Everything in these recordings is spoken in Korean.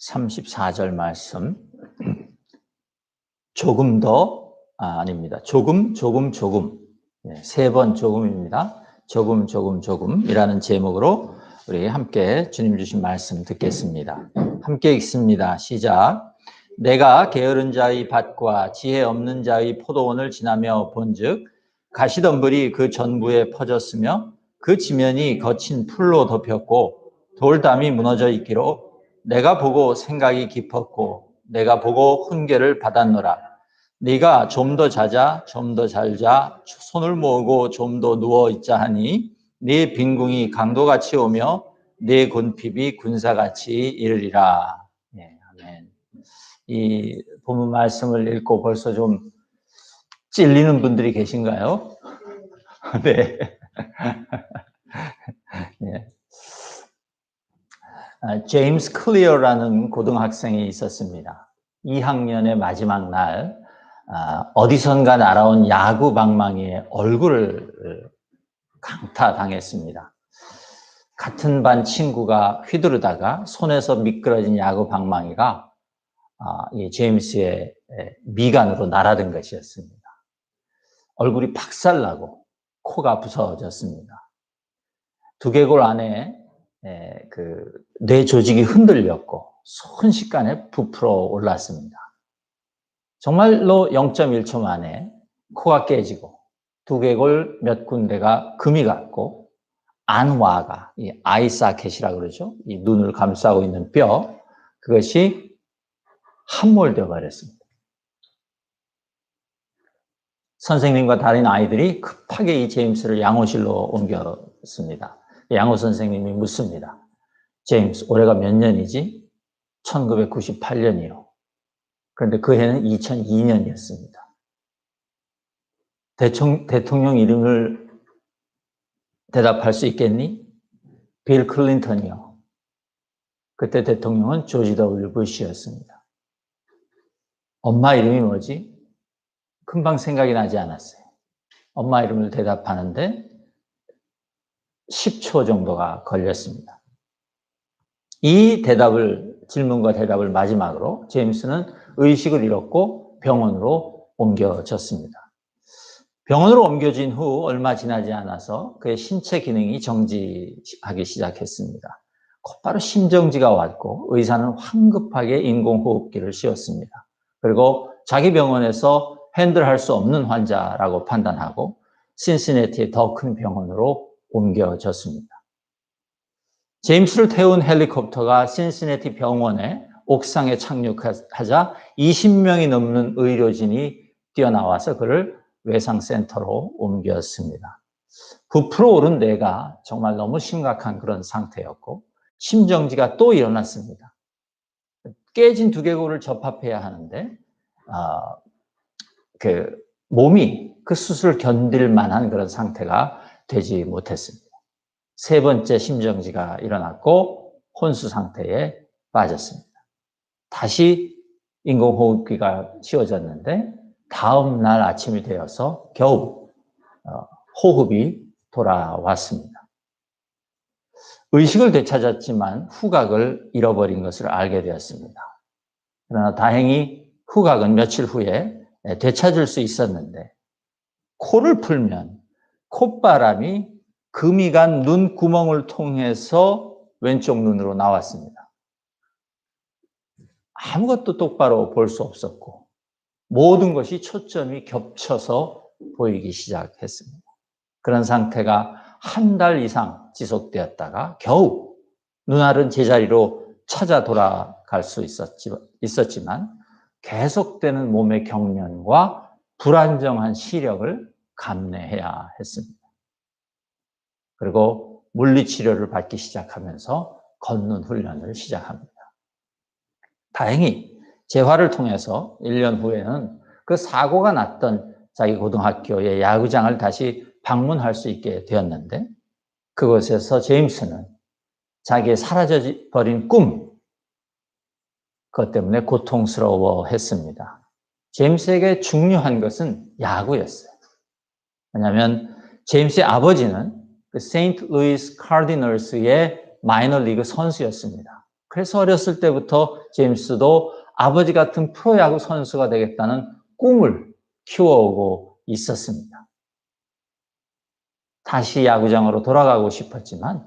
34절 말씀. 조금 더, 아닙니다. 조금. 세 번 조금입니다. 조금이라는 제목으로 우리 함께 주님 주신 말씀 듣겠습니다. 함께 읽습니다. 시작. 내가 게으른 자의 밭과 지혜 없는 자의 포도원을 지나며 본즉 가시덤불이 그 전부에 퍼졌으며 그 지면이 거친 풀로 덮였고 돌담이 무너져 있기로 내가 보고 생각이 깊었고 내가 보고 훈계를 받았노라. 네가 좀 더 자자, 좀 더 잘 자, 손을 모으고 좀 더 누워 있자 하니 네 빈궁이 강도같이 오며 네 곤핍이 군사같이 이르리라. 네, 아멘. 이 본문 말씀을 읽고 벌써 좀 찔리는 분들이 계신가요? 네. 네. 제임스 클리어라는 고등학생이 있었습니다. 2학년의 마지막 날 어디선가 날아온 야구 방망이에 얼굴을 강타당했습니다. 같은 반 친구가 휘두르다가 손에서 미끄러진 야구 방망이가 이 제임스의 미간으로 날아든 것이었습니다. 얼굴이 박살나고 코가 부서졌습니다. 두개골 안에 뇌 조직이 흔들렸고 순식간에 부풀어 올랐습니다. 정말로 0.1초 만에 코가 깨지고 두개골 몇 군데가 금이 갔고 안와가, 이 아이사켓이라고 그러죠. 이 눈을 감싸고 있는 뼈, 그것이 함몰되어 버렸습니다. 선생님과 다른 아이들이 급하게 이 제임스를 양호실로 옮겼습니다. 양호 선생님이 묻습니다. 제임스, 올해가 몇 년이지? 1998년이요. 그런데 그 해는 2002년이었습니다. 대통령 이름을 대답할 수 있겠니? 빌 클린턴이요. 그때 대통령은 조지 W. 부시였습니다. 엄마 이름이 뭐지? 금방 생각이 나지 않았어요. 엄마 이름을 대답하는데 10초 정도가 걸렸습니다. 이 질문과 대답을 마지막으로 제임스는 의식을 잃었고 병원으로 옮겨졌습니다. 병원으로 옮겨진 후 얼마 지나지 않아서 그의 신체 기능이 정지하기 시작했습니다. 곧바로 심정지가 왔고 의사는 황급하게 인공호흡기를 씌웠습니다. 그리고 자기 병원에서 핸들할 수 없는 환자라고 판단하고 신시내티의 더 큰 병원으로 옮겨졌습니다. 제임스를 태운 헬리콥터가 신시내티 병원의 옥상에 착륙하자 20명이 넘는 의료진이 뛰어나와서 그를 외상센터로 옮겼습니다. 부풀어 오른 뇌가 정말 너무 심각한 그런 상태였고 심정지가 또 일어났습니다. 깨진 두개골을 접합해야 하는데 몸이 그 수술을 견딜 만한 그런 상태가 되지 못했습니다. 세 번째 심정지가 일어났고 혼수 상태에 빠졌습니다. 다시 인공호흡기가 씌워졌는데 다음 날 아침이 되어서 겨우 호흡이 돌아왔습니다. 의식을 되찾았지만 후각을 잃어버린 것을 알게 되었습니다. 그러나 다행히 후각은 며칠 후에 되찾을 수 있었는데 코를 풀면 콧바람이 금이 간 눈구멍을 통해서 왼쪽 눈으로 나왔습니다. 아무것도 똑바로 볼 수 없었고 모든 것이 초점이 겹쳐서 보이기 시작했습니다. 그런 상태가 한 달 이상 지속되었다가 겨우 눈알은 제자리로 찾아 돌아갈 수 있었지만 계속되는 몸의 경련과 불안정한 시력을 감내해야 했습니다. 그리고 물리치료를 받기 시작하면서 걷는 훈련을 시작합니다. 다행히 재활을 통해서 1년 후에는 그 사고가 났던 자기 고등학교의 야구장을 다시 방문할 수 있게 되었는데 그곳에서 제임스는 자기의 사라져버린 꿈, 그것 때문에 고통스러워했습니다. 제임스에게 중요한 것은 야구였어요. 왜냐하면 제임스의 아버지는 그 세인트 루이스 카디널스의 마이너리그 선수였습니다. 그래서 어렸을 때부터 제임스도 아버지 같은 프로야구 선수가 되겠다는 꿈을 키워오고 있었습니다. 다시 야구장으로 돌아가고 싶었지만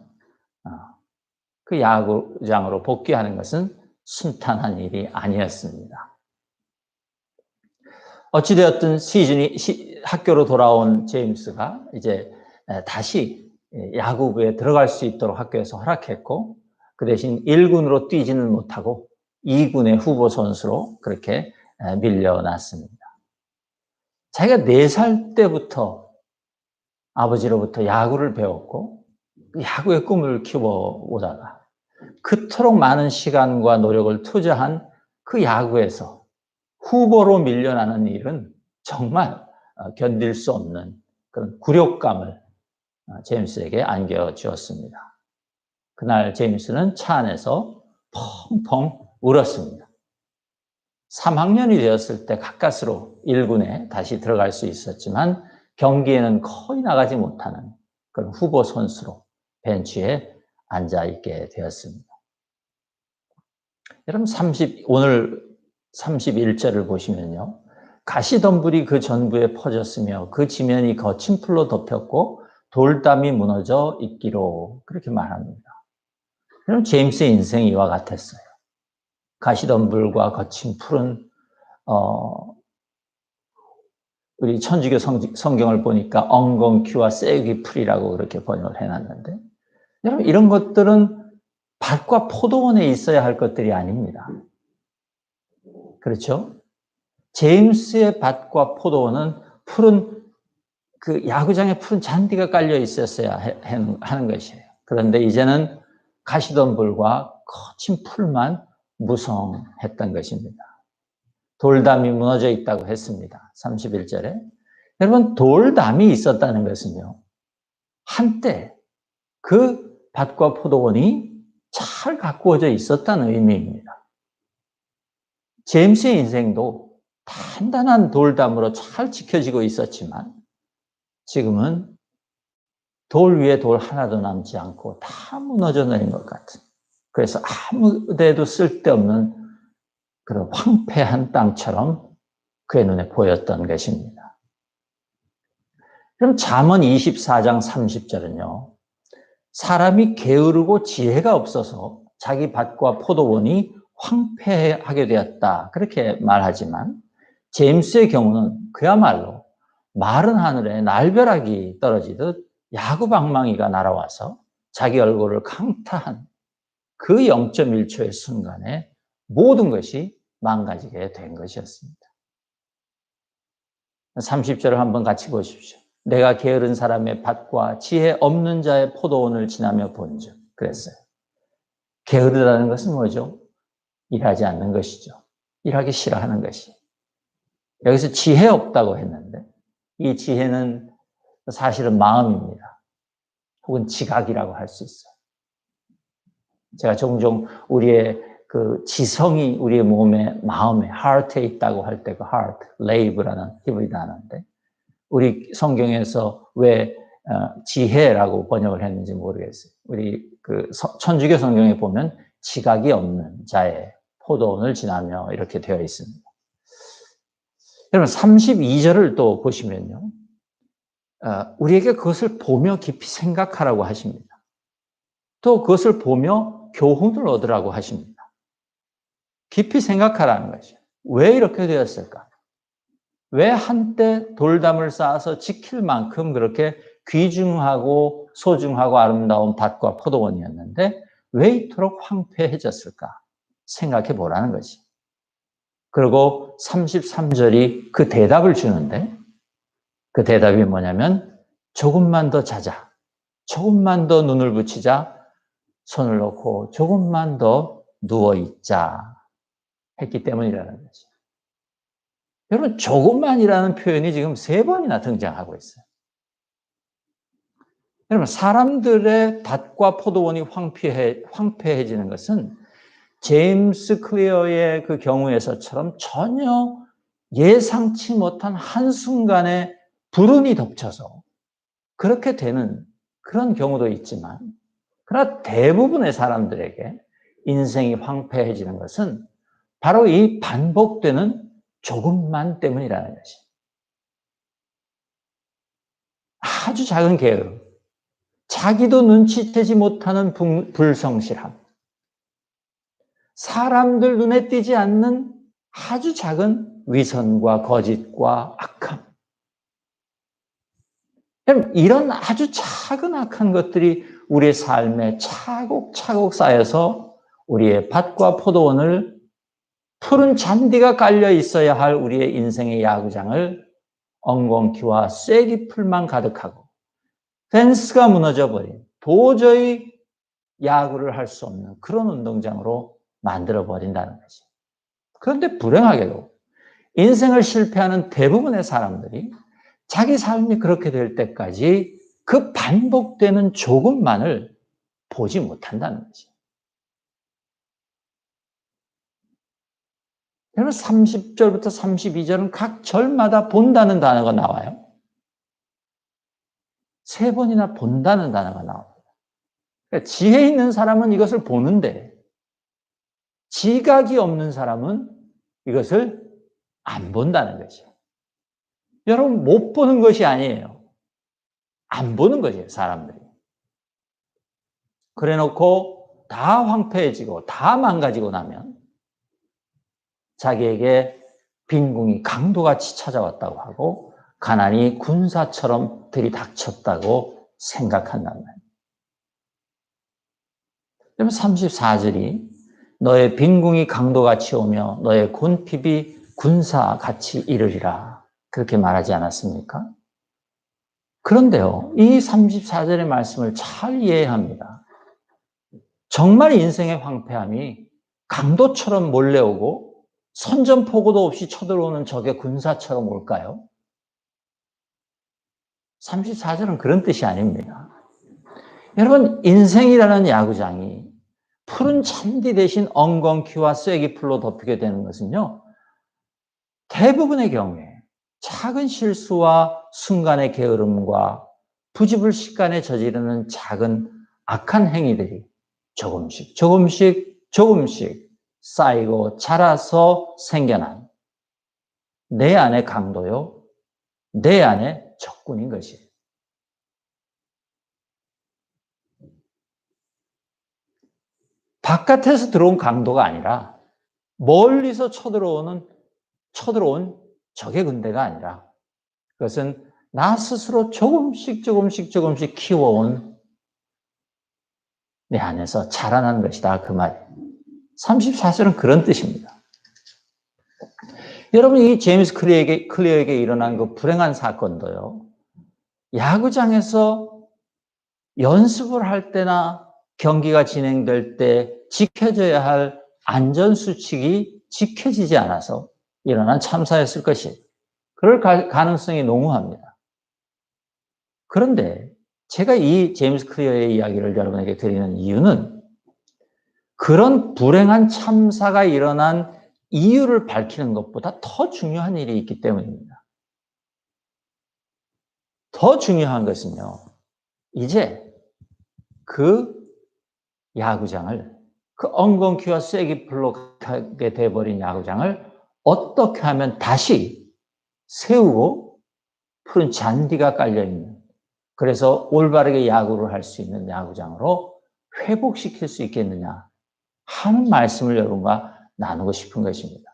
그 야구장으로 복귀하는 것은 순탄한 일이 아니었습니다. 어찌되었든 학교로 돌아온 제임스가 이제 다시 야구부에 들어갈 수 있도록 학교에서 허락했고, 그 대신 1군으로 뛰지는 못하고 2군의 후보 선수로 그렇게 밀려났습니다. 자기가 4살 때부터 아버지로부터 야구를 배웠고 야구의 꿈을 키워오다가 그토록 많은 시간과 노력을 투자한 그 야구에서 후보로 밀려나는 일은 정말 견딜 수 없는 그런 굴욕감을 제임스에게 안겨주었습니다. 그날 제임스는 차 안에서 펑펑 울었습니다. 3학년이 되었을 때 가까스로 1군에 다시 들어갈 수 있었지만 경기에는 거의 나가지 못하는 그런 후보 선수로 벤치에 앉아있게 되었습니다. 여러분 오늘 31절을 보시면요. 가시덤불이 그 전부에 퍼졌으며 그 지면이 거친 풀로 덮였고 돌담이 무너져 있기로 그렇게 말합니다. 여러분 제임스의 인생이 이와 같았어요. 가시덤불과 거친 풀은 우리 천주교 성경을 보니까 엉겅퀴와 쐐기 풀이라고 그렇게 번역을 해놨는데 여러분 이런 것들은 밭과 포도원에 있어야 할 것들이 아닙니다. 그렇죠? 제임스의 밭과 포도원은 푸른 그 야구장에 푸른 잔디가 깔려 있었어야 하는 것이에요. 그런데 이제는 가시덤불과 거친 풀만 무성했던 것입니다. 돌담이 무너져 있다고 했습니다. 31절에. 여러분 돌담이 있었다는 것은요. 한때 그 밭과 포도원이 잘 가꾸어져 있었다는 의미입니다. 제임스의 인생도 단단한 돌담으로 잘 지켜지고 있었지만 지금은 돌 위에 돌 하나도 남지 않고 다 무너져 내린 것 같은, 그래서 아무 데도 쓸데없는 그런 황폐한 땅처럼 그의 눈에 보였던 것입니다. 그럼 잠언 24장 30절은요. 사람이 게으르고 지혜가 없어서 자기 밭과 포도원이 황폐하게 되었다 그렇게 말하지만 제임스의 경우는 그야말로 마른 하늘에 날벼락이 떨어지듯 야구방망이가 날아와서 자기 얼굴을 강타한 그 0.1초의 순간에 모든 것이 망가지게 된 것이었습니다. 30절을 한번 같이 보십시오. 내가 게으른 사람의 밭과 지혜 없는 자의 포도원을 지나며 본즉 그랬어요. 게으르다는 것은 뭐죠? 일하지 않는 것이죠. 일하기 싫어하는 것이. 여기서 지혜 없다고 했는데 이 지혜는 사실은 마음입니다. 혹은 지각이라고 할 수 있어요. 제가 종종 우리의 그 지성이 우리의 몸에, 마음에, heart에 있다고 할 때 그 heart, lave라는 히브리 단어인데 우리 성경에서 왜 지혜라고 번역을 했는지 모르겠어요. 우리 그 천주교 성경에 보면 지각이 없는 자의 포도원을 지나며 이렇게 되어 있습니다. 여러분 32절을 또 보시면요. 우리에게 그것을 보며 깊이 생각하라고 하십니다. 또 그것을 보며 교훈을 얻으라고 하십니다. 깊이 생각하라는 것이에요. 왜 이렇게 되었을까? 왜 한때 돌담을 쌓아서 지킬 만큼 그렇게 귀중하고 소중하고 아름다운 밭과 포도원이었는데 왜 이토록 황폐해졌을까? 생각해 보라는 거지. 그리고 33절이 그 대답을 주는데 그 대답이 뭐냐면 조금만 더 자자. 조금만 더 눈을 붙이자. 손을 놓고 조금만 더 누워있자. 했기 때문이라는 거죠. 여러분 조금만이라는 표현이 지금 3번이나 등장하고 있어요. 여러분 사람들의 밭과 포도원이 황폐해지는 것은 제임스 클리어의 그 경우에서처럼 전혀 예상치 못한 한순간에 불운이 덮쳐서 그렇게 되는 그런 경우도 있지만 그러나 대부분의 사람들에게 인생이 황폐해지는 것은 바로 이 반복되는 조금만 때문이라는 것이. 아주 작은 게으름, 자기도 눈치채지 못하는 불성실함, 사람들 눈에 띄지 않는 아주 작은 위선과 거짓과 악함. 이런 아주 작은 악한 것들이 우리의 삶에 차곡차곡 쌓여서 우리의 밭과 포도원을 푸른 잔디가 깔려 있어야 할 우리의 인생의 야구장을 엉겅퀴와 쐐기풀만 가득하고 펜스가 무너져버린 도저히 야구를 할 수 없는 그런 운동장으로 만들어버린다는 거죠. 그런데 불행하게도 인생을 실패하는 대부분의 사람들이 자기 삶이 그렇게 될 때까지 그 반복되는 조금만을 보지 못한다는 거죠. 여러분 30절부터 32절은 각 절마다 본다는 단어가 나와요. 3번이나 본다는 단어가 나옵니다. 그러니까 지혜 있는 사람은 이것을 보는데 지각이 없는 사람은 이것을 안 본다는 거죠. 여러분 못 보는 것이 아니에요. 안 보는 거죠, 사람들이. 그래놓고 다 황폐해지고 다 망가지고 나면 자기에게 빈궁이 강도같이 찾아왔다고 하고 가난이 군사처럼 들이닥쳤다고 생각한단 말이에요. 그러면 34절이 너의 빈궁이 강도같이 오며 너의 곤핍이 군사같이 이르리라. 그렇게 말하지 않았습니까? 그런데요, 이 34절의 말씀을 잘 이해해야 합니다. 정말 인생의 황폐함이 강도처럼 몰려오고 선전포고도 없이 쳐들어오는 적의 군사처럼 올까요? 34절은 그런 뜻이 아닙니다. 여러분, 인생이라는 야구장이 푸른 잔디 대신 엉겅퀴와 쐐기풀로 덮이게 되는 것은요, 대부분의 경우에 작은 실수와 순간의 게으름과 부지불식간에 저지르는 작은 악한 행위들이 조금씩 쌓이고 자라서 생겨난 내 안의 강도요, 내 안의 적군인 것이에요. 바깥에서 들어온 강도가 아니라 멀리서 쳐들어온 적의 군대가 아니라 그것은 나 스스로 조금씩 키워온 내 안에서 자라난 것이다. 그 말이에요. 34절은 그런 뜻입니다. 여러분, 이 제임스 클리어에게 일어난 그 불행한 사건도요, 야구장에서 연습을 할 때나 경기가 진행될 때 지켜져야 할 안전수칙이 지켜지지 않아서 일어난 참사였을 것이에요. 그럴 가능성이 농후합니다. 그런데 제가 이 제임스 클리어의 이야기를 여러분에게 드리는 이유는 그런 불행한 참사가 일어난 이유를 밝히는 것보다 더 중요한 일이 있기 때문입니다. 더 중요한 것은요, 이제 그 야구장을, 그 엉겅퀴와 쐐기풀로 가게 돼버린 야구장을 어떻게 하면 다시 세우고 푸른 잔디가 깔려있는, 그래서 올바르게 야구를 할 수 있는 야구장으로 회복시킬 수 있겠느냐 하는 말씀을 여러분과 나누고 싶은 것입니다.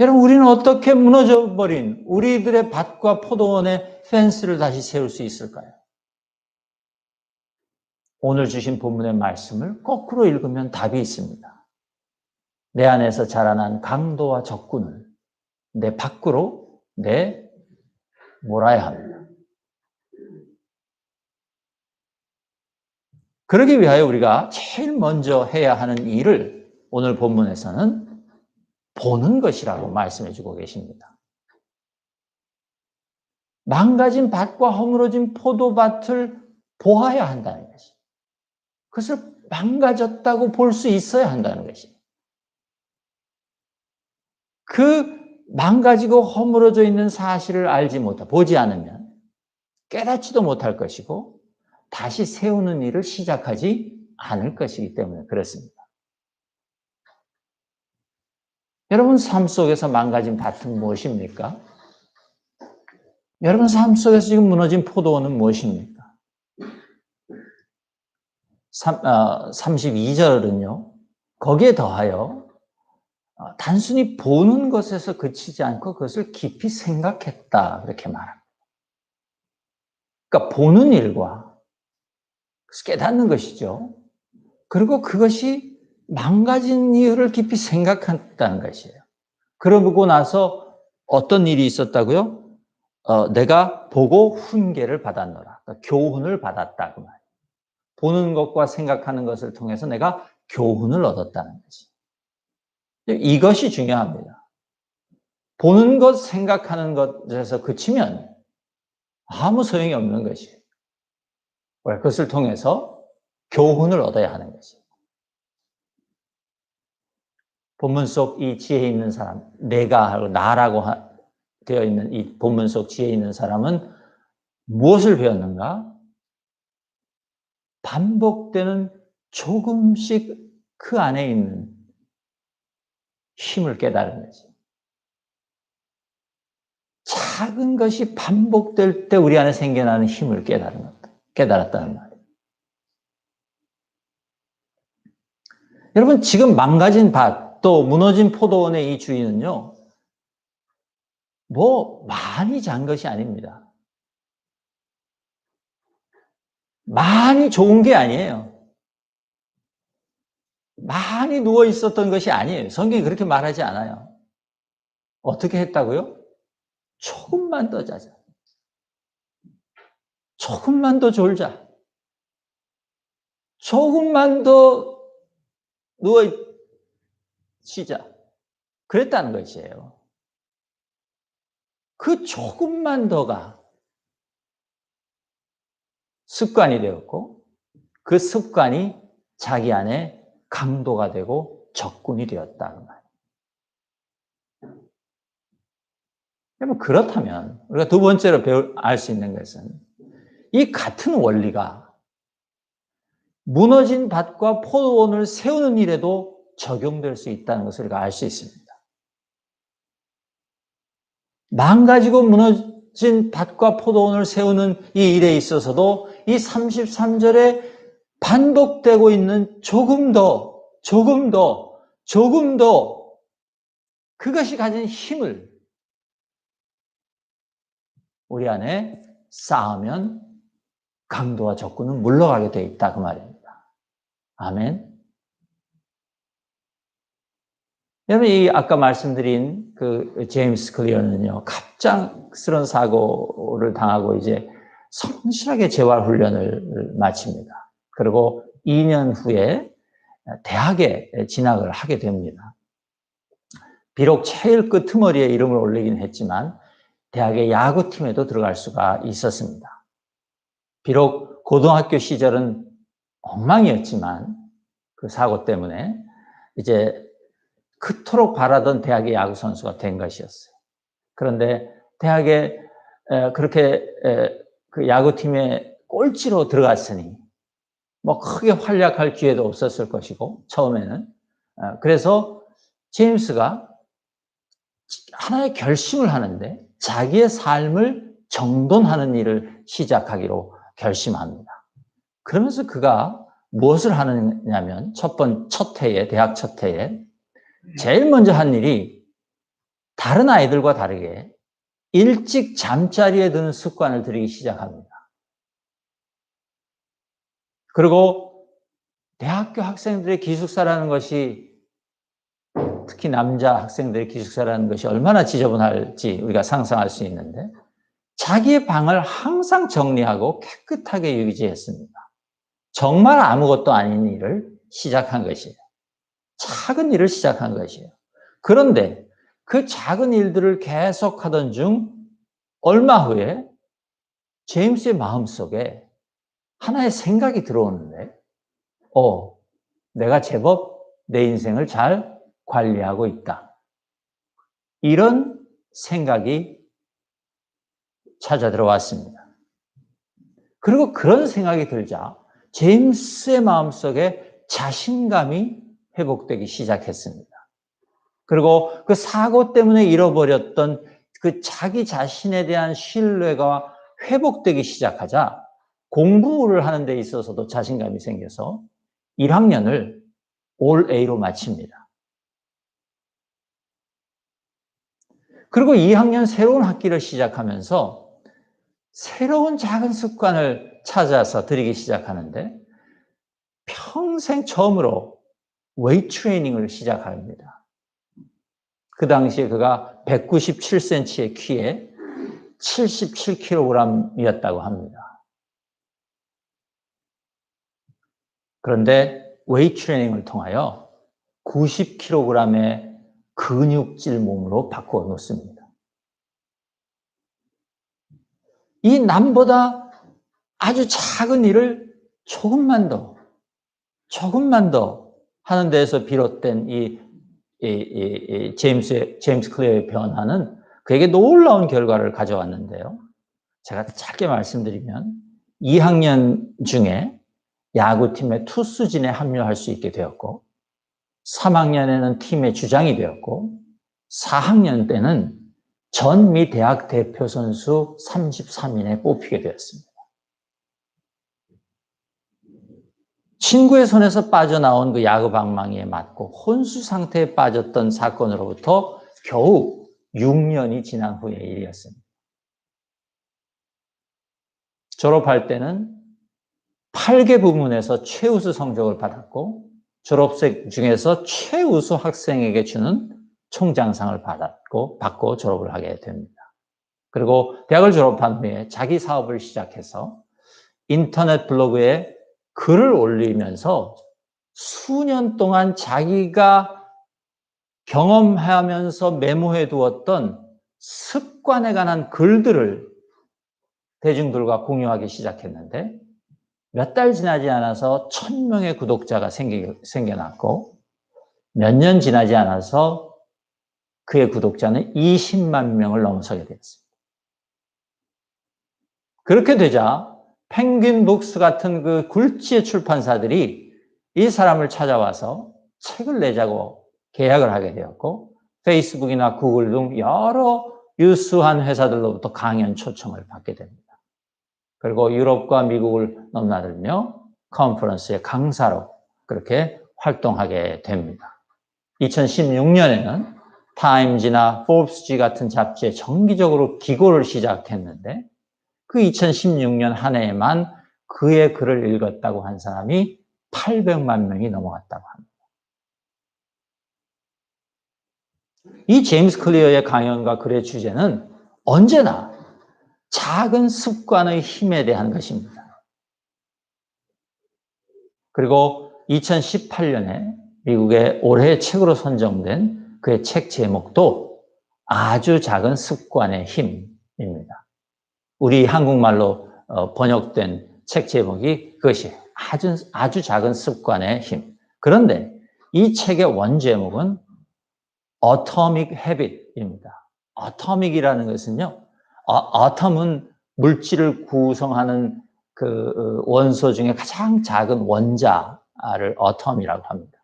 여러분, 우리는 어떻게 무너져버린 우리들의 밭과 포도원의 펜스를 다시 세울 수 있을까요? 오늘 주신 본문의 말씀을 거꾸로 읽으면 답이 있습니다. 내 안에서 자라난 강도와 적군을 내 밖으로 몰아야 합니다. 그러기 위하여 우리가 제일 먼저 해야 하는 일을 오늘 본문에서는 보는 것이라고 말씀해 주고 계십니다. 망가진 밭과 허물어진 포도밭을 보아야 한다는 것이, 그것을 망가졌다고 볼 수 있어야 한다는 것이, 그 망가지고 허물어져 있는 사실을 보지 않으면 깨닫지도 못할 것이고, 다시 세우는 일을 시작하지 않을 것이기 때문에 그렇습니다. 여러분 삶 속에서 망가진 밭은 무엇입니까? 여러분 삶 속에서 지금 무너진 포도원은 무엇입니까? 32절은요. 거기에 더하여 단순히 보는 것에서 그치지 않고 그것을 깊이 생각했다. 그렇게 말합니다. 그러니까 보는 일과 깨닫는 것이죠. 그리고 그것이 망가진 이유를 깊이 생각한다는 것이에요. 그러고 나서 어떤 일이 있었다고요? 내가 보고 훈계를 받았노라. 그러니까 교훈을 받았다. 그 말이에요. 보는 것과 생각하는 것을 통해서 내가 교훈을 얻었다는 거지. 이것이 중요합니다. 보는 것, 생각하는 것에서 그치면 아무 소용이 없는 것이에요. 그것을 통해서 교훈을 얻어야 하는 것이에요. 본문 속 이 지혜 있는 사람, 내가 하고 나라고 되어 있는 이 본문 속 지혜 있는 사람은 무엇을 배웠는가? 반복되는 조금씩 그 안에 있는 힘을 깨달은 거지. 작은 것이 반복될 때 우리 안에 생겨나는 힘을 깨달았다는 말이에요. 여러분, 지금 망가진 밭, 또 무너진 포도원의 이 주인은요, 많이 잔 것이 아닙니다. 많이 좋은 게 아니에요. 많이 누워 있었던 것이 아니에요. 성경이 그렇게 말하지 않아요. 어떻게 했다고요? 조금만 더 자자. 조금만 더 졸자. 조금만 더 누워 쉬자. 그랬다는 것이에요. 그 조금만 더가 습관이 되었고, 그 습관이 자기 안에 강도가 되고 적군이 되었다는 말이에요. 그렇다면 우리가 두 번째로 알 수 있는 것은 이 같은 원리가 무너진 밭과 포도원을 세우는 일에도 적용될 수 있다는 것을 우리가 알 수 있습니다. 망가지고 무너진 밭과 포도원을 세우는 이 일에 있어서도 이 33절에 반복되고 있는 조금 더 그것이 가진 힘을 우리 안에 쌓으면 강도와 적군은 물러가게 돼 있다 그 말입니다. 아멘. 여러분, 이 아까 말씀드린 그 제임스 클리어는요, 갑작스러운 사고를 당하고 이제 성실하게 재활 훈련을 마칩니다. 그리고 2년 후에 대학에 진학을 하게 됩니다. 비록 제일 끄트머리에 이름을 올리긴 했지만 대학의 야구팀에도 들어갈 수가 있었습니다. 비록 고등학교 시절은 엉망이었지만 그 사고 때문에 이제 그토록 바라던 대학의 야구 선수가 된 것이었어요. 그런데 대학에 그렇게 그 야구팀에 꼴찌로 들어갔으니 크게 활약할 기회도 없었을 것이고 처음에는 그래서 제임스가 하나의 결심을 하는데 자기의 삶을 정돈하는 일을 시작하기로 결심합니다. 그러면서 그가 무엇을 하느냐면 대학 첫 해에 제일 먼저 한 일이 다른 아이들과 다르게 일찍 잠자리에 드는 습관을 들이기 시작합니다. 그리고 대학교 학생들의 기숙사라는 것이 특히 남자 학생들의 기숙사라는 것이 얼마나 지저분할지 우리가 상상할 수 있는데 자기의 방을 항상 정리하고 깨끗하게 유지했습니다. 정말 아무것도 아닌 일을 시작한 것이에요. 작은 일을 시작한 것이에요. 그런데 그 작은 일들을 계속하던 중 얼마 후에 제임스의 마음속에 하나의 생각이 들어오는데 내가 제법 내 인생을 잘 관리하고 있다. 이런 생각이 찾아 들어왔습니다. 그리고 그런 생각이 들자 제임스의 마음속에 자신감이 회복되기 시작했습니다. 그리고 그 사고 때문에 잃어버렸던 그 자기 자신에 대한 신뢰가 회복되기 시작하자 공부를 하는 데 있어서도 자신감이 생겨서 1학년을 올 A로 마칩니다. 그리고 2학년 새로운 학기를 시작하면서 새로운 작은 습관을 찾아서 들이기 시작하는데 평생 처음으로 웨이트 트레이닝을 시작합니다. 그 당시에 그가 197cm의 키에 77kg이었다고 합니다. 그런데 웨이트 트레이닝을 통하여 90kg의 근육질 몸으로 바꾸어 놓습니다. 이 남보다 아주 작은 일을 조금만 더 하는 데에서 비롯된 이 제임스 클리어의 변화는 그에게 놀라운 결과를 가져왔는데요. 제가 짧게 말씀드리면 2학년 중에 야구팀의 투수진에 합류할 수 있게 되었고 3학년에는 팀의 주장이 되었고 4학년 때는 전 미 대학 대표 선수 33인에 뽑히게 되었습니다. 친구의 손에서 빠져나온 그 야구 방망이에 맞고 혼수 상태에 빠졌던 사건으로부터 겨우 6년이 지난 후의 일이었습니다. 졸업할 때는 8개 부문에서 최우수 성적을 받았고 졸업생 중에서 최우수 학생에게 주는 총장상을 받고 졸업을 하게 됩니다. 그리고 대학을 졸업한 후에 자기 사업을 시작해서 인터넷 블로그에 글을 올리면서 수년 동안 자기가 경험하면서 메모해 두었던 습관에 관한 글들을 대중들과 공유하기 시작했는데 몇 달 지나지 않아서 1000명의 구독자가 생겨났고 몇 년 지나지 않아서 그의 구독자는 20만 명을 넘어서게 되었습니다. 그렇게 되자 펭귄 북스 같은 그 굴지의 출판사들이 이 사람을 찾아와서 책을 내자고 계약을 하게 되었고 페이스북이나 구글 등 여러 유수한 회사들로부터 강연 초청을 받게 됩니다. 그리고 유럽과 미국을 넘나들며 컨퍼런스의 강사로 그렇게 활동하게 됩니다. 2016년에는 타임즈나 포브스지 같은 잡지에 정기적으로 기고를 시작했는데 그 2016년 한 해에만 그의 글을 읽었다고 한 사람이 800만 명이 넘어갔다고 합니다. 이 제임스 클리어의 강연과 글의 주제는 언제나 작은 습관의 힘에 대한 것입니다. 그리고 2018년에 미국의 올해의 책으로 선정된 그의 책 제목도 아주 작은 습관의 힘입니다. 우리 한국말로 번역된 책 제목이 그것이 아주 작은 습관의 힘. 그런데 이 책의 원 제목은 Atomic Habit입니다. Atomic이라는 것은요, 아톰은 물질을 구성하는 그 원소 중에 가장 작은 원자를 아톰이라고 합니다.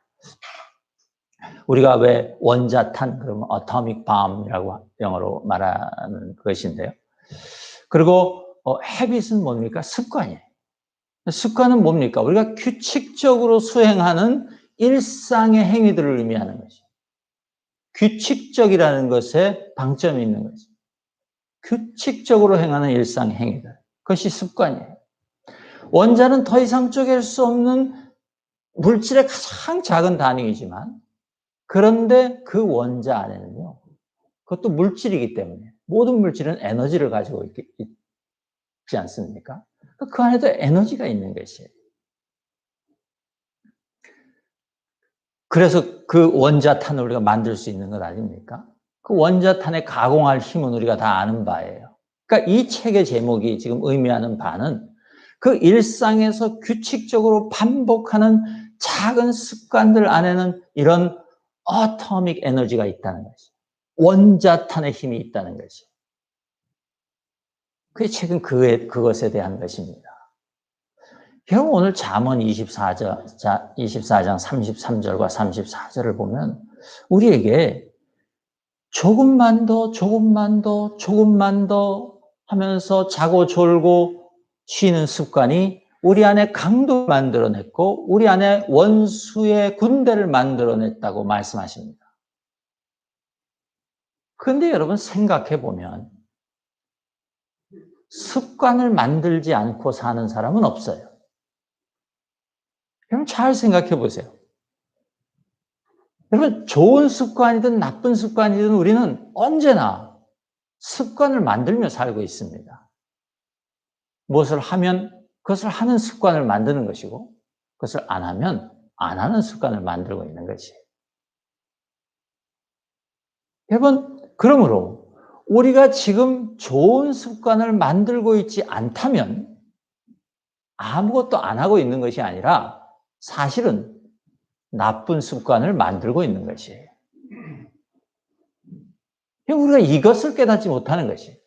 우리가 왜 원자탄 그러면 Atomic Bomb이라고 영어로 말하는 것인데요. 그리고 habit은 뭡니까? 습관이에요. 습관은 뭡니까? 우리가 규칙적으로 수행하는 일상의 행위들을 의미하는 것이죠. 규칙적이라는 것에 방점이 있는 거죠. 규칙적으로 행하는 일상 행위들. 그것이 습관이에요. 원자는 더 이상 쪼갤 수 없는 물질의 가장 작은 단위이지만 그런데 그 원자 안에는요. 그것도 물질이기 때문에 모든 물질은 에너지를 가지고 있지 않습니까? 그 안에도 에너지가 있는 것이에요. 그래서 그 원자탄을 우리가 만들 수 있는 것 아닙니까? 그 원자탄에 가공할 힘은 우리가 다 아는 바예요. 그러니까 이 책의 제목이 지금 의미하는 바는 그 일상에서 규칙적으로 반복하는 작은 습관들 안에는 이런 어토믹 에너지가 있다는 것이, 원자탄의 힘이 있다는 것이. 그 책은 그것에 대한 것입니다. 여러분 오늘 잠언 24장 33절과 34절을 보면 우리에게 조금만 더, 조금만 더, 조금만 더 하면서 자고 졸고 쉬는 습관이 우리 안에 강도를 만들어냈고 우리 안에 원수의 군대를 만들어냈다고 말씀하십니다. 그런데 여러분 생각해 보면 습관을 만들지 않고 사는 사람은 없어요. 여러분 잘 생각해 보세요. 여러분 좋은 습관이든 나쁜 습관이든 우리는 언제나 습관을 만들며 살고 있습니다. 무엇을 하면 그것을 하는 습관을 만드는 것이고 그것을 안 하면 안 하는 습관을 만들고 있는 것이에요. 여러분 그러므로 우리가 지금 좋은 습관을 만들고 있지 않다면 아무것도 안 하고 있는 것이 아니라 사실은 나쁜 습관을 만들고 있는 것이에요. 우리가 이것을 깨닫지 못하는 것이에요.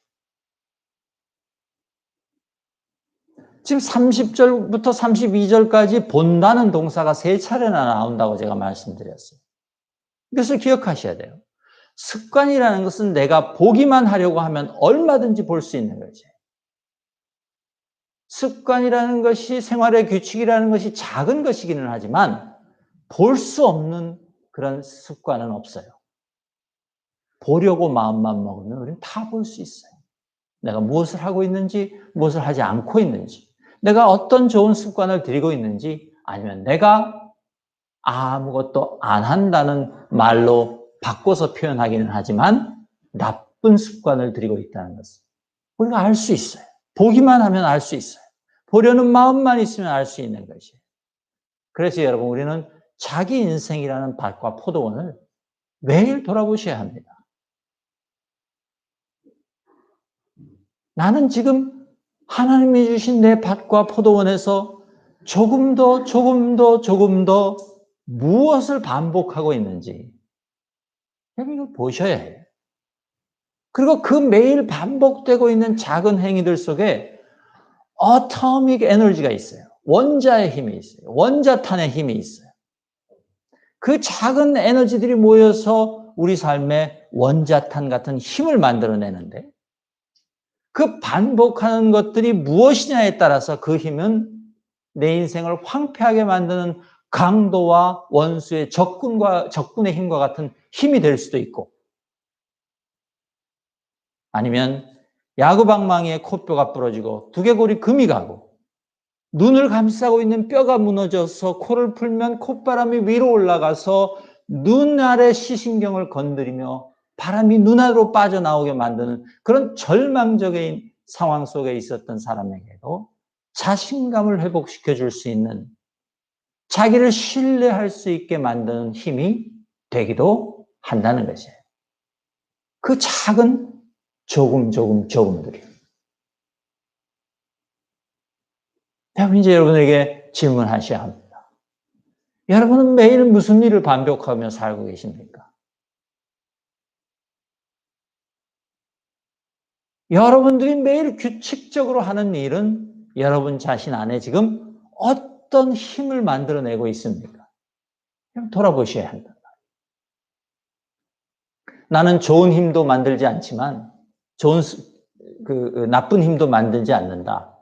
지금 30절부터 32절까지 본다는 동사가 3차례나 나온다고 제가 말씀드렸어요. 이것을 기억하셔야 돼요. 습관이라는 것은 내가 보기만 하려고 하면 얼마든지 볼 수 있는 거지. 습관이라는 것이 생활의 규칙이라는 것이 작은 것이기는 하지만 볼 수 없는 그런 습관은 없어요. 보려고 마음만 먹으면 우리는 다 볼 수 있어요. 내가 무엇을 하고 있는지, 무엇을 하지 않고 있는지, 내가 어떤 좋은 습관을 들이고 있는지, 아니면 내가 아무것도 안 한다는 말로 바꿔서 표현하기는 하지만 나쁜 습관을 들이고 있다는 것을 우리가 알 수 있어요. 보기만 하면 알 수 있어요. 보려는 마음만 있으면 알 수 있는 것이에요. 그래서 여러분 우리는 자기 인생이라는 밭과 포도원을 매일 돌아보셔야 합니다. 나는 지금 하나님이 주신 내 밭과 포도원에서 조금 더 무엇을 반복하고 있는지 이걸 보셔야 해요. 그리고 그 매일 반복되고 있는 작은 행위들 속에 어토믹 에너지가 있어요. 원자의 힘이 있어요. 원자탄의 힘이 있어요. 그 작은 에너지들이 모여서 우리 삶에 원자탄 같은 힘을 만들어내는데 그 반복하는 것들이 무엇이냐에 따라서 그 힘은 내 인생을 황폐하게 만드는 강도와 원수의 적군의 힘과 같은 힘이 될 수도 있고 아니면 야구방망이에 코뼈가 부러지고 두개골이 금이 가고 눈을 감싸고 있는 뼈가 무너져서 코를 풀면 콧바람이 위로 올라가서 눈 아래 시신경을 건드리며 바람이 눈 안으로 빠져나오게 만드는 그런 절망적인 상황 속에 있었던 사람에게도 자신감을 회복시켜 줄 수 있는 자기를 신뢰할 수 있게 만드는 힘이 되기도 한다는 것이에요. 그 작은 조금들이. 이제 여러분에게 질문하셔야 합니다. 여러분은 매일 무슨 일을 반복하며 살고 계십니까? 여러분들이 매일 규칙적으로 하는 일은 여러분 자신 안에 지금 어떤 힘을 만들어내고 있습니까? 돌아보셔야 한다. 나는 좋은 힘도 만들지 않지만 나쁜 힘도 만들지 않는다.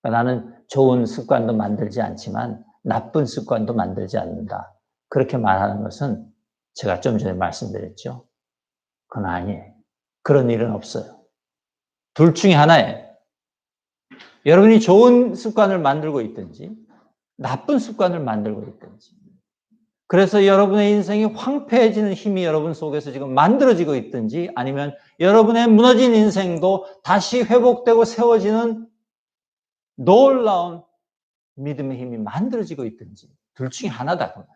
나는 좋은 습관도 만들지 않지만 나쁜 습관도 만들지 않는다. 그렇게 말하는 것은 제가 좀 전에 말씀드렸죠. 그건 아니에요. 그런 일은 없어요. 둘 중에 하나예요. 여러분이 좋은 습관을 만들고 있든지 나쁜 습관을 만들고 있든지 그래서 여러분의 인생이 황폐해지는 힘이 여러분 속에서 지금 만들어지고 있든지 아니면 여러분의 무너진 인생도 다시 회복되고 세워지는 놀라운 믿음의 힘이 만들어지고 있든지 둘 중에 하나다.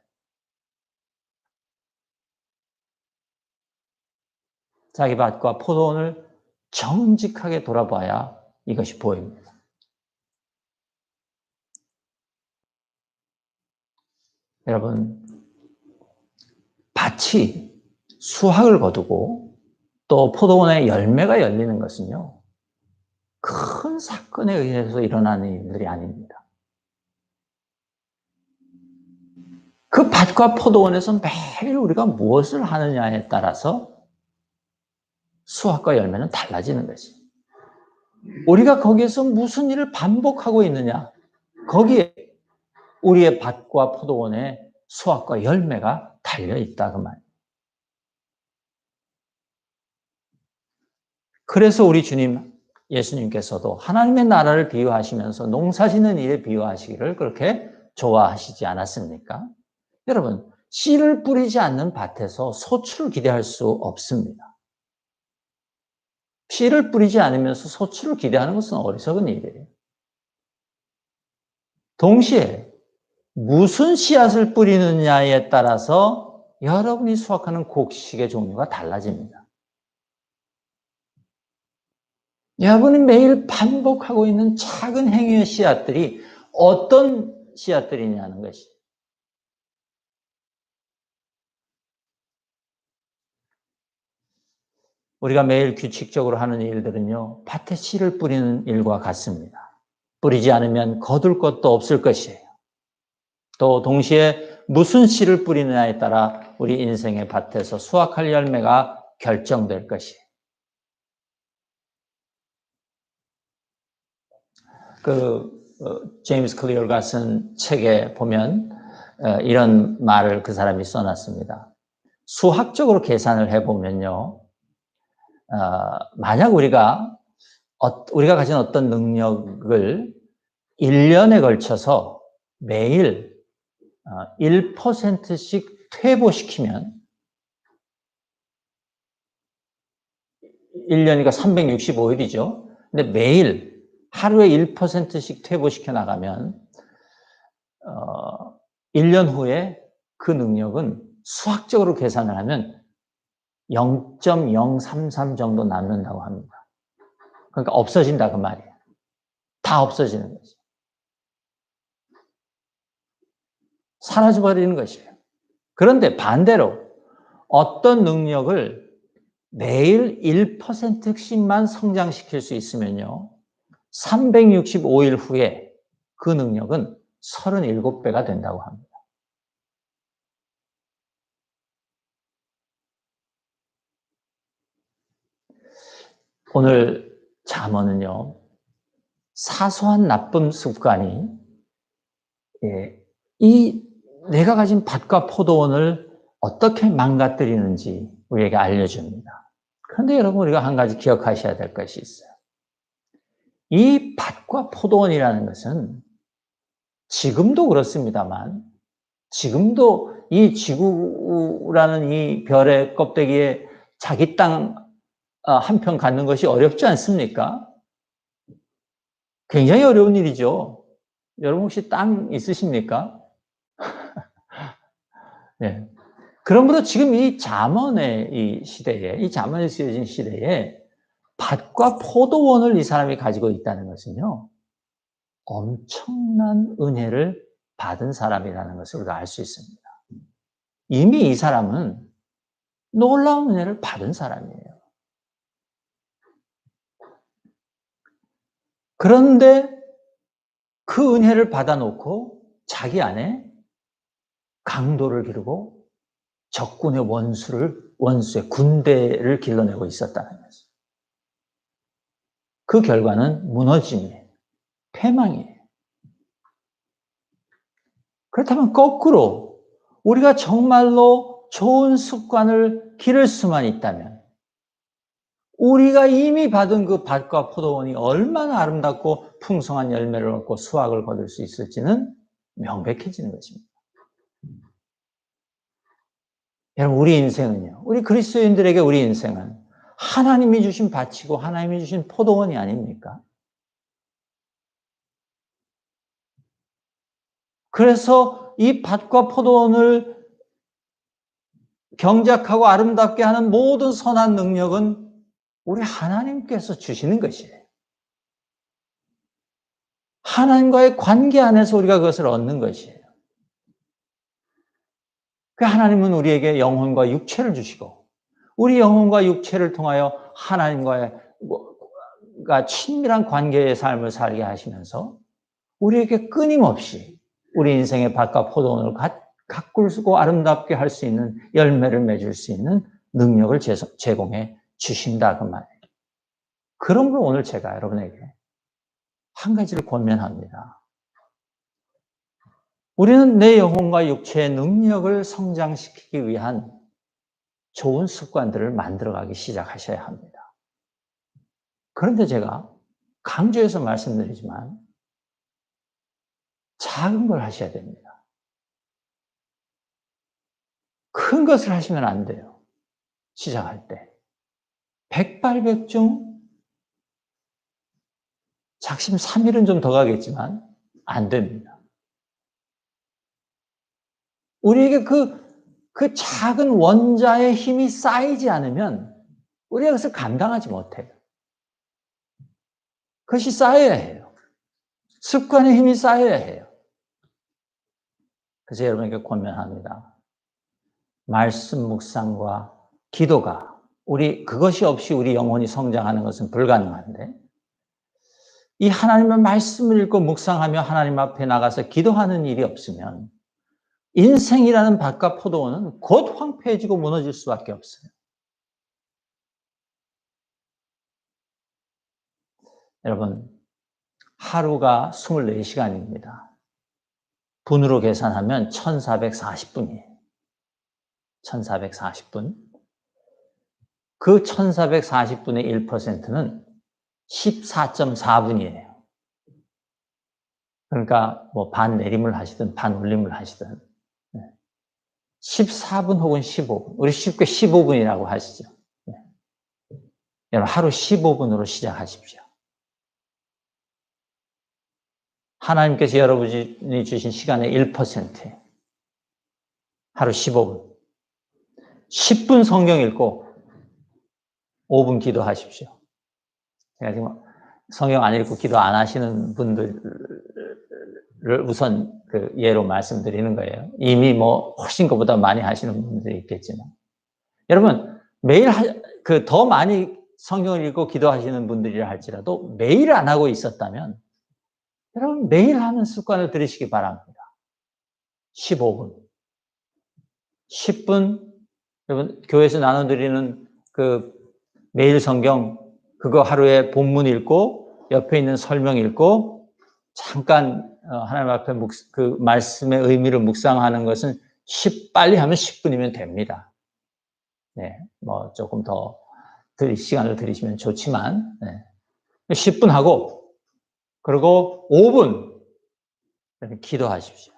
자기 밭과 포도원을 정직하게 돌아봐야 이것이 보입니다. 여러분, 밭이 수확을 거두고 또 포도원에 열매가 열리는 것은요, 큰 사건에 의해서 일어나는 일들이 아닙니다. 그 밭과 포도원에서 매일 우리가 무엇을 하느냐에 따라서 수확과 열매는 달라지는 거지. 우리가 거기에서 무슨 일을 반복하고 있느냐, 거기에 우리의 밭과 포도원의 수확과 열매가 달려있다 그 말. 그래서 우리 주님 예수님께서도 하나님의 나라를 비유하시면서 농사짓는 일에 비유하시기를 그렇게 좋아하시지 않았습니까? 여러분, 씨를 뿌리지 않는 밭에서 소출을 기대할 수 없습니다. 씨를 뿌리지 않으면서 소출을 기대하는 것은 어리석은 일이에요. 동시에 무슨 씨앗을 뿌리느냐에 따라서 여러분이 수확하는 곡식의 종류가 달라집니다. 여러분이 매일 반복하고 있는 작은 행위의 씨앗들이 어떤 씨앗들이냐는 것이. 우리가 매일 규칙적으로 하는 일들은요, 밭에 씨를 뿌리는 일과 같습니다. 뿌리지 않으면 거둘 것도 없을 것이에요. 또 동시에 무슨 씨를 뿌리느냐에 따라 우리 인생의 밭에서 수확할 열매가 결정될 것이에요. 제임스 클리어가 쓴 책에 보면 이런 말을 그 사람이 써놨습니다. 수학적으로 계산을 해보면요, 만약 우리가 가진 어떤 능력을 1년에 걸쳐서 매일 1%씩 퇴보시키면 1년이니까 365일이죠. 근데 매일 하루에 1%씩 퇴보시켜 나가면 1년 후에 그 능력은 수학적으로 계산을 하면 0.033 정도 남는다고 합니다. 그러니까 없어진다 그 말이에요. 다 없어지는 거죠. 사라져버리는 것이에요. 그런데 반대로 어떤 능력을 매일 1%씩만 성장시킬 수 있으면요, 365일 후에 그 능력은 37배가 된다고 합니다. 오늘 잠언은요, 사소한 나쁜 습관이 내가 가진 밭과 포도원을 어떻게 망가뜨리는지 우리에게 알려줍니다. 그런데 여러분, 우리가 한 가지 기억하셔야 될 것이 있어요. 이 밭과 포도원이라는 것은 지금도 그렇습니다만, 지금도 이 지구라는 이 별의 껍데기에 자기 땅 한 편 갖는 것이 어렵지 않습니까? 굉장히 어려운 일이죠. 여러분 혹시 땅 있으십니까? 네. 그러므로 지금 이 잠언의 이 시대에, 이 잠언이 쓰여진 시대에 밭과 포도원을 이 사람이 가지고 있다는 것은요, 엄청난 은혜를 받은 사람이라는 것을 우리가 알 수 있습니다. 이미 이 사람은 놀라운 은혜를 받은 사람이에요. 그런데 그 은혜를 받아놓고 자기 안에 강도를 기르고 적군의 원수의 군대를 길러내고 있었다는 거죠. 그 결과는 무너짐이에요. 패망이에요. 그렇다면 거꾸로 우리가 정말로 좋은 습관을 기를 수만 있다면 우리가 이미 받은 그 밭과 포도원이 얼마나 아름답고 풍성한 열매를 얻고 수확을 거둘 수 있을지는 명백해지는 것입니다. 여러분, 우리 인생은요, 우리 그리스도인들에게 우리 인생은 하나님이 주신 밭이고 하나님이 주신 포도원이 아닙니까? 그래서 이 밭과 포도원을 경작하고 아름답게 하는 모든 선한 능력은 우리 하나님께서 주시는 것이에요. 하나님과의 관계 안에서 우리가 그것을 얻는 것이에요. 그 하나님은 우리에게 영혼과 육체를 주시고 우리 영혼과 육체를 통하여 하나님과의 친밀한 관계의 삶을 살게 하시면서 우리에게 끊임없이 우리 인생의 밭과 포도원을 가꾸고 아름답게 할 수 있는 열매를 맺을 수 있는 능력을 제공해 주신다 그 말이에요. 그런 걸 오늘 제가 여러분에게 한 가지를 권면합니다. 우리는 내 영혼과 육체의 능력을 성장시키기 위한 좋은 습관들을 만들어가기 시작하셔야 합니다. 그런데 제가 강조해서 말씀드리지만 작은 걸 하셔야 됩니다. 큰 것을 하시면 안 돼요. 시작할 때. 백발백중 작심 삼일은 좀 더 가겠지만 안 됩니다. 우리에게 그 작은 원자의 힘이 쌓이지 않으면 우리가 그것을 감당하지 못해요. 그것이 쌓여야 해요. 습관의 힘이 쌓여야 해요. 그래서 여러분에게 권면합니다. 말씀 묵상과 기도가 그것이 없이 우리 영혼이 성장하는 것은 불가능한데 이 하나님의 말씀을 읽고 묵상하며 하나님 앞에 나가서 기도하는 일이 없으면 인생이라는 밭과 포도원은 곧 황폐해지고 무너질 수밖에 없어요. 여러분, 하루가 24시간입니다. 분으로 계산하면 1440분이에요. 1440분. 그 1440분의 1%는 14.4분이에요. 그러니까 뭐 반 내림을 하시든 반 올림을 하시든 14분 혹은 15분. 우리 쉽게 15분이라고 하시죠. 여러분 하루 15분으로 시작하십시오. 하나님께서 여러분이 주신 시간의 1%, 하루 15분. 10분 성경 읽고 5분 기도하십시오. 제가 지금 성경 안 읽고 기도 안 하시는 분들을 우선 그 예로 말씀드리는 거예요. 이미 뭐 훨씬 그보다 많이 하시는 분들이 있겠지만. 여러분, 매일 더 많이 성경을 읽고 기도하시는 분들이라 할지라도 매일 안 하고 있었다면 여러분 매일 하는 습관을 들이시기 바랍니다. 15분, 10분, 여러분 교회에서 나눠드리는 그 매일 성경 그거 하루에 본문 읽고 옆에 있는 설명 읽고 잠깐 하나님 앞에 그 말씀의 의미를 묵상하는 것은 빨리 하면 10분이면 됩니다. 네, 뭐 조금 더 시간을 들이시면 좋지만 10분 하고 그리고 5분 기도하십시오.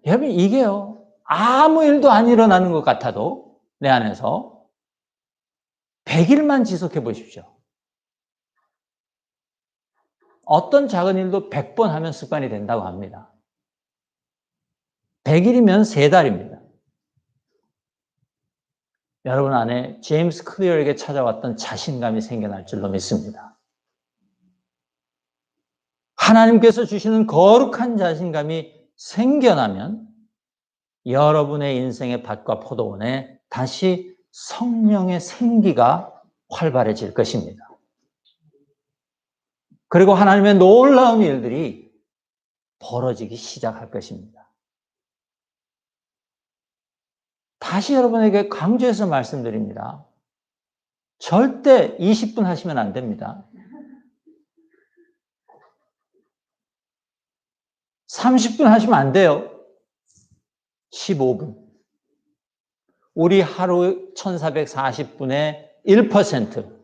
여러분 이게요 아무 일도 안 일어나는 것 같아도 내 안에서 100일만 지속해 보십시오. 어떤 작은 일도 100번 하면 습관이 된다고 합니다. 100일이면 3달입니다. 여러분 안에 제임스 클리어에게 찾아왔던 자신감이 생겨날 줄로 믿습니다. 하나님께서 주시는 거룩한 자신감이 생겨나면 여러분의 인생의 밭과 포도원에 다시 성령의 생기가 활발해질 것입니다. 그리고 하나님의 놀라운 일들이 벌어지기 시작할 것입니다. 다시 여러분에게 강조해서 말씀드립니다. 절대 20분 하시면 안 됩니다. 30분 하시면 안 돼요. 15분. 우리 하루 1440분의 1%.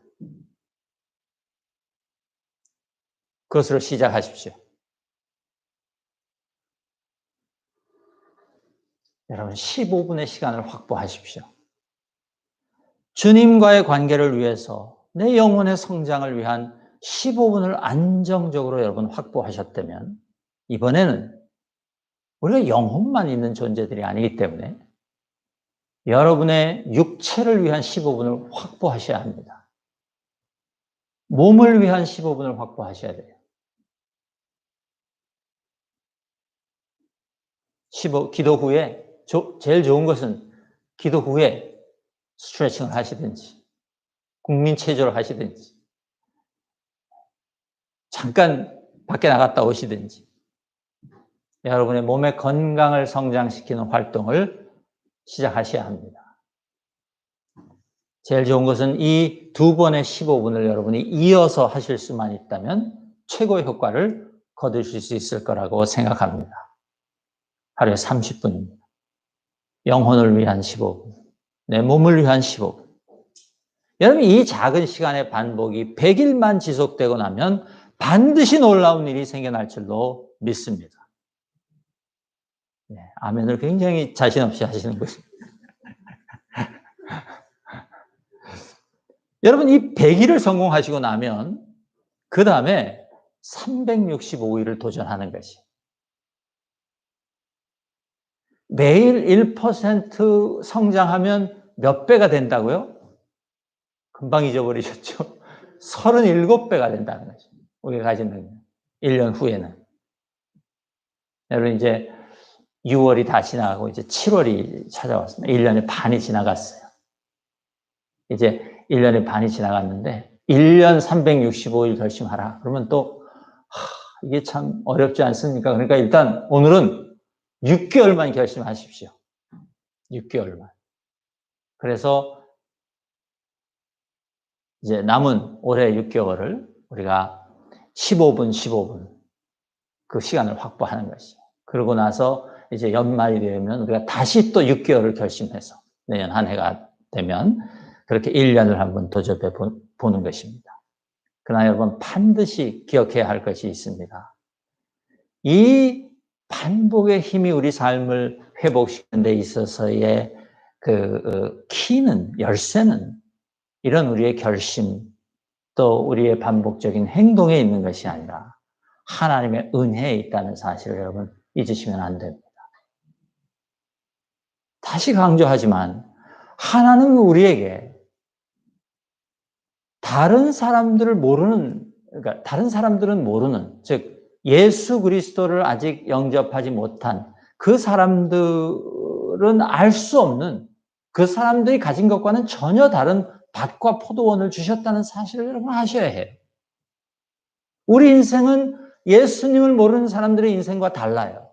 그것으로 시작하십시오. 여러분 15분의 시간을 확보하십시오. 주님과의 관계를 위해서 내 영혼의 성장을 위한 15분을 안정적으로 여러분 확보하셨다면 이번에는 우리가 영혼만 있는 존재들이 아니기 때문에 여러분의 육체를 위한 15분을 확보하셔야 합니다. 몸을 위한 15분을 확보하셔야 돼요. 기도 후에 제일 좋은 것은 기도 후에 스트레칭을 하시든지 국민체조를 하시든지 잠깐 밖에 나갔다 오시든지 여러분의 몸의 건강을 성장시키는 활동을 시작하셔야 합니다. 제일 좋은 것은 이 2번의 15분을 여러분이 이어서 하실 수만 있다면 최고의 효과를 거두실 수 있을 거라고 생각합니다. 하루에 30분입니다. 영혼을 위한 15분, 내 몸을 위한 15분. 여러분, 이 작은 시간의 반복이 100일만 지속되고 나면 반드시 놀라운 일이 생겨날 줄로 믿습니다. 네, 아멘을 굉장히 자신 없이 하시는 것입니다. 여러분, 이 100일을 성공하시고 나면 그 다음에 365일을 도전하는 것이. 매일 1% 성장하면 몇 배가 된다고요? 금방 잊어버리셨죠? 37배가 된다는 거죠. 우리가 가진 능력. 1년 후에는. 여러분, 이제 6월이 다 지나가고 이제 7월이 찾아왔습니다. 1년의 반이 지나갔어요. 이제 1년의 반이 지나갔는데 1년 365일 결심하라. 그러면 또 이게 참 어렵지 않습니까? 그러니까 일단 오늘은 6개월만 결심하십시오. 6개월만. 그래서 이제 남은 올해 6개월을 우리가 15분, 15분 그 시간을 확보하는 것이죠. 그러고 나서 이제 연말이 되면 우리가 다시 또 6개월을 결심해서 내년 한 해가 되면 그렇게 1년을 한번 도전해 보는 것입니다. 그러나 여러분 반드시 기억해야 할 것이 있습니다. 이 반복의 힘이 우리 삶을 회복시키는 데 있어서의 키는, 열쇠는 이런 우리의 결심 또 우리의 반복적인 행동에 있는 것이 아니라 하나님의 은혜에 있다는 사실을 여러분 잊으시면 안 됩니다. 다시 강조하지만 하나님은 우리에게 다른 사람들을 모르는, 그러니까 다른 사람들은 모르는, 즉 예수 그리스도를 아직 영접하지 못한 그 사람들은 알 수 없는 그 사람들이 가진 것과는 전혀 다른 밭과 포도원을 주셨다는 사실을 여러분 아셔야 해요. 우리 인생은 예수님을 모르는 사람들의 인생과 달라요.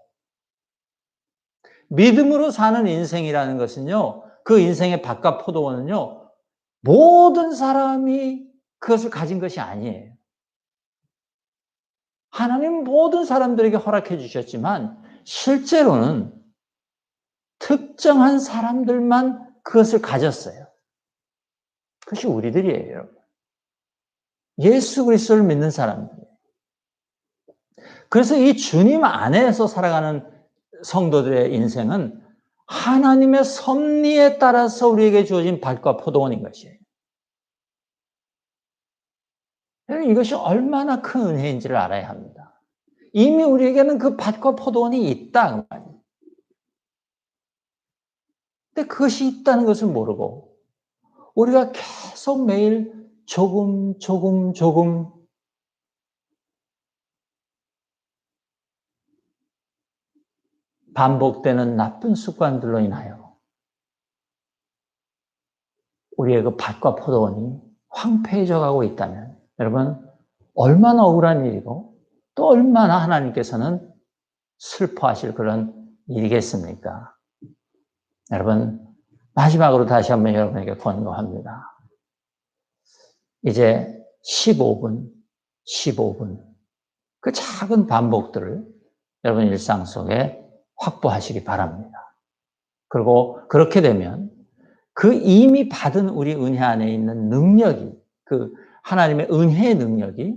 믿음으로 사는 인생이라는 것은요, 그 인생의 밭과 포도원은요, 모든 사람이 그것을 가진 것이 아니에요. 하나님은 모든 사람들에게 허락해 주셨지만 실제로는 특정한 사람들만 그것을 가졌어요. 그것이 우리들이에요. 예수 그리스도를 믿는 사람들. 그래서 이 주님 안에서 살아가는 성도들의 인생은 하나님의 섭리에 따라서 우리에게 주어진 밭과 포도원인 것이에요. 이것이 얼마나 큰 은혜인지를 알아야 합니다. 이미 우리에게는 그 밭과 포도원이 있다. 그 말이에요. 근데 그것이 있다는 것을 모르고 우리가 계속 매일 조금 반복되는 나쁜 습관들로 인하여 우리의 그 밭과 포도원이 황폐해져 가고 있다면 여러분 얼마나 억울한 일이고 또 얼마나 하나님께서는 슬퍼하실 그런 일이겠습니까? 여러분 마지막으로 다시 한번 여러분에게 권고합니다. 이제 15분 그 작은 반복들을 여러분 일상 속에 확보하시기 바랍니다. 그리고 그렇게 되면 그 이미 받은 우리 은혜 안에 있는 능력이, 그 하나님의 은혜의 능력이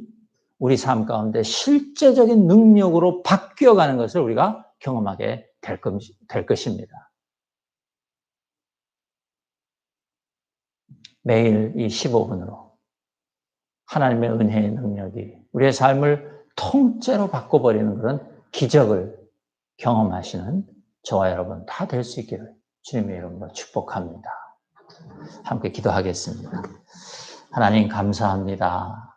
우리 삶 가운데 실제적인 능력으로 바뀌어가는 것을 우리가 경험하게 될 것입니다. 매일 이 15분으로 하나님의 은혜의 능력이 우리의 삶을 통째로 바꿔버리는 그런 기적을 경험하시는 저와 여러분 다 될 수 있기를 주님의 이름으로 축복합니다. 함께 기도하겠습니다. 하나님 감사합니다.